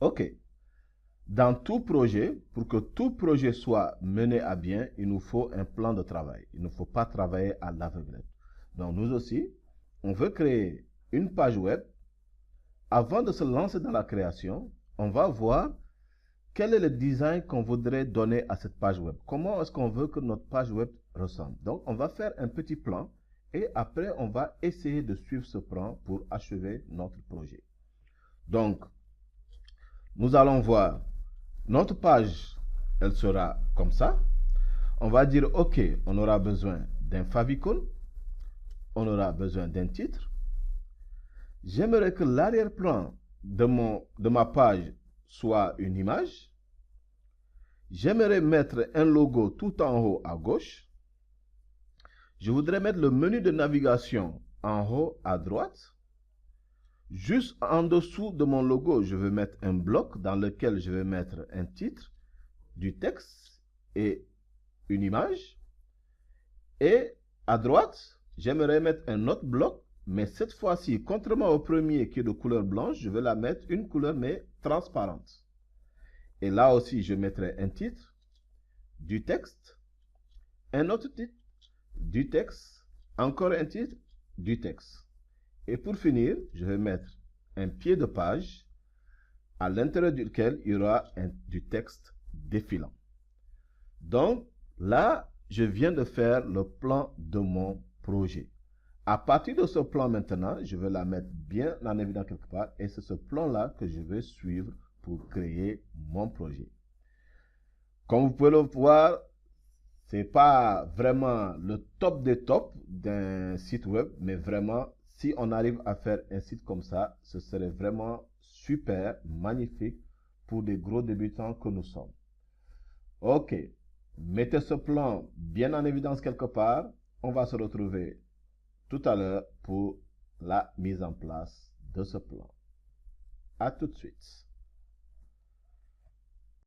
OK. Dans tout projet, pour que tout projet soit mené à bien, il nous faut un plan de travail. Il ne faut pas travailler à l'aveuglette. Donc nous aussi, on veut créer une page web. Avant de se lancer dans la création, on va voir quel est le design qu'on voudrait donner à cette page web. Comment est-ce qu'on veut que notre page web ressemble. Donc on va faire un petit plan et après on va essayer de suivre ce plan pour achever notre projet. Donc, nous allons voir notre page, elle sera comme ça. On va dire, OK, on aura besoin d'un favicon, on aura besoin d'un titre. J'aimerais que l'arrière-plan de ma page soit une image. J'aimerais mettre un logo tout en haut à gauche. Je voudrais mettre le menu de navigation en haut à droite. Juste en dessous de mon logo, je vais mettre un bloc dans lequel je vais mettre un titre, du texte et une image. Et à droite, j'aimerais mettre un autre bloc, mais cette fois-ci, contrairement au premier qui est de couleur blanche, je vais la mettre une couleur mais transparente. Et là aussi, je mettrai un titre, du texte, un autre titre, du texte, encore un titre, du texte. Et pour finir, je vais mettre un pied de page à l'intérieur duquel il y aura du texte défilant. Donc là, je viens de faire le plan de mon projet. À partir de ce plan maintenant, je vais la mettre bien en évidence quelque part et c'est ce plan-là que je vais suivre pour créer mon projet. Comme vous pouvez le voir, ce n'est pas vraiment le top des tops d'un site web, mais vraiment, si on arrive à faire un site comme ça, ce serait vraiment super, magnifique pour des gros débutants que nous sommes. OK, mettez ce plan bien en évidence quelque part. On va se retrouver tout à l'heure pour la mise en place de ce plan. À tout de suite.